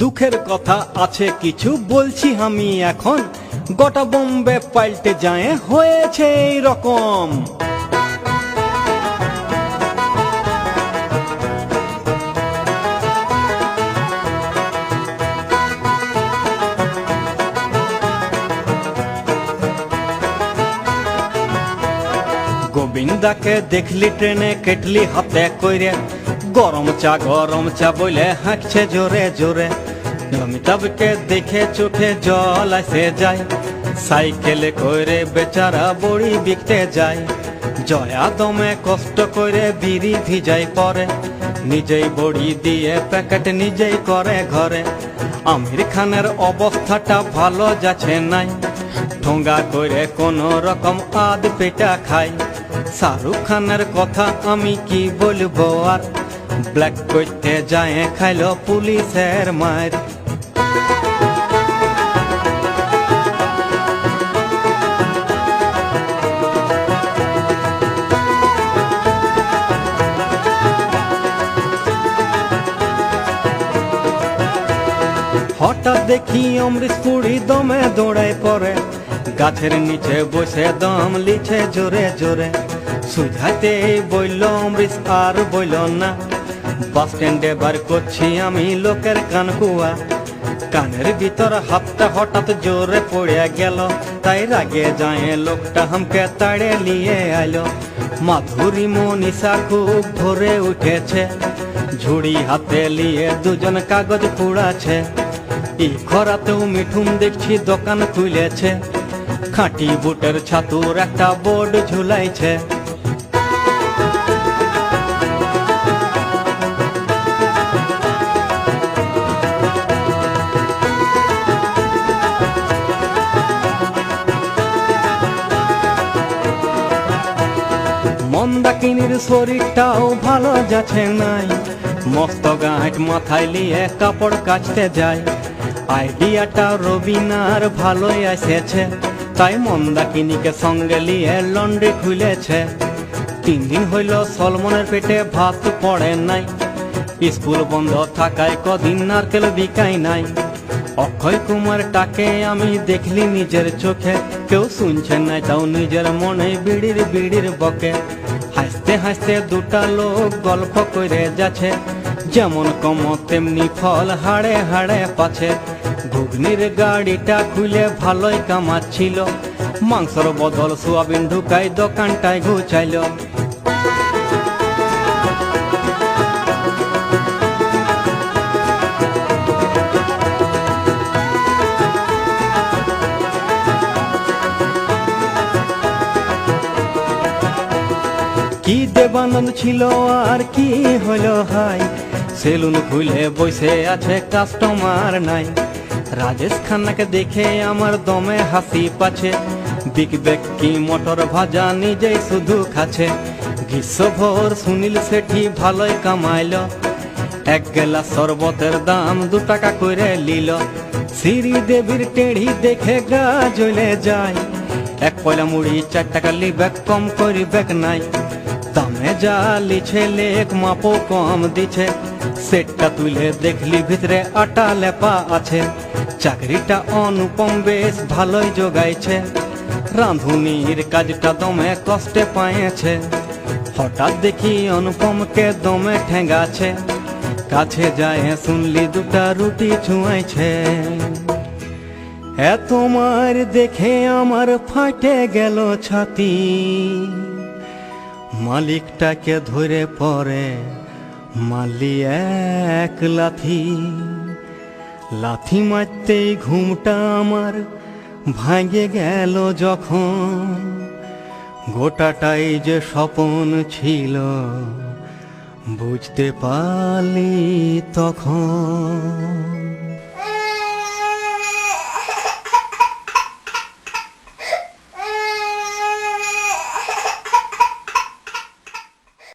দুঃখের কথা আছে কিছু বলছি আমি এখন, গোটা বোম্বে পাল্টে যায় হয়েছে এই রকম। গোবিন্দাকে দেখলি ট্রেনে কেটলি হাতে কইরে, গরম চা বলে হাঁকছে জোরে জোরে। অমিতাভকে দেখে চোখে জল আসে যায়, সাইকেলে কইরে বেচারা বড়ি বিকতে যায়। জয়া দমে কষ্ট করে বিড়ি ভিজাই পরে, নিজেই বড়ি দিয়ে প্যাকেট নিজেই করে ঘরে। আমির খানের অবস্থাটা ভালো যাচ্ছে নাই, ঠোঙ্গা করে কোনো রকম আধ পেটা খায়। শাহরুখ খানের কথা আমি কি বলবো আর, ব্ল্যাক করতে যায় খাইলো পুলিশের মার। হঠাৎ দেখি অমৃত পুরী দমে দৌড়ায় পড়ে, গাছের নিচে বসে দম লিছে জোরে জোরে। সুঝাইতে বইল অমৃত আর বইল না, বাস স্ট্যান্ডে বার করছি আমি লোকের কান কুয়া। কানের ভিতর হাতটা হঠাৎ জোরে পড়ে গেল, তাই রাগে যায় লোকটা হামকে তাড়ে নিয়ে আইলো। মাধুরী মনীষা খুব ভরে উঠেছে, ঝুড়ি হাতে নিয়ে দুজন কাগজ পুড়াছে। এই খরাতেও মিঠুন দেখছি দোকান খুলেছে, খাঁটি বুটের ছাতুর একটা বোর্ড ঝুলাইছে। মন্দাকিনীর শরীরটাও ভালো যাচ্ছে নাই, মস্ত গাঁট মাথায় নিয়ে কাপড় কাচতে যায়। আইডিয়াটা রবিনার ভালোই এসেছে, তাই মন্দাকিনীকে সঙ্গে নিয়ে লন্ড্রি খুলেছে। 3 দিন হইল সলমনের পেটে ভাত পড়ে নাই, স্কুল বন্ধ থাকায় কদিন নারকেল বিকাই নাই। অক্ষয় কুমারটাকে আমি দেখলি নিজের চোখে, কেউ শুনছে নাই তাও নিজের মনে বিড়ির বিড়ির বকে। হাসতে হাসতে দুটা লোক গল্প করে যাচ্ছে, যেমন কম তেমনি ফল হাড়ে হাড়ে পাছে। ঘুগনির গাড়িটা খুলে ভালোই কামাচ্ছিল, মাংসর বদল সোয়াবিন ঢুকাই দোকানটায় ঘুচাইল। কি দেবানন্দ ছিল আর কি হলো হাই, সেলুন খুলে বসে আছে কাস্টমার নাই। রাজেশ খান্নাকে দেখে আমার দমে হাসি পাচ্ছে, বিকবে কি মটর ভাজা নিজেই শুধু খাচ্ছে। গ্রীষ্মভর সুনীল শেঠি ভালোই কামাইল, 1 গ্লাস শরবতের দাম 2 টাকা করে নিল। শ্রীদেবীর টেড়ি দেখে গা জ্বলে যায়, 1 পয়লা মুড়ি 4 টাকা লিবে কম করিবেক নাই। দামে যা লিছে লেক মাপও কম দিছে, সেটটা তুলে দেখলি ভিতরে আটা লেপা আছে। চাকরিটা অনুপম বেশ ভালোই জোগাইছে, রাঁধুনির কাজটা দমে কষ্টে পাইছে। হঠাৎ দেখি অনুপমকে দমে ঠেঙ্গাছে, কাছে যায় শুনলি 2টা রুটি ছুঁয়াইছে। এত মার দেখে আমার ফাটে গেল ছাতি, মালিকটাকে ধরে পরে মারলি 1 লাথি। লাথি মারতেই ঘুমটা আমার ভাঙে গেল যখন, গোটাটাই যে স্বপন ছিল বুঝতে পারলি তখন।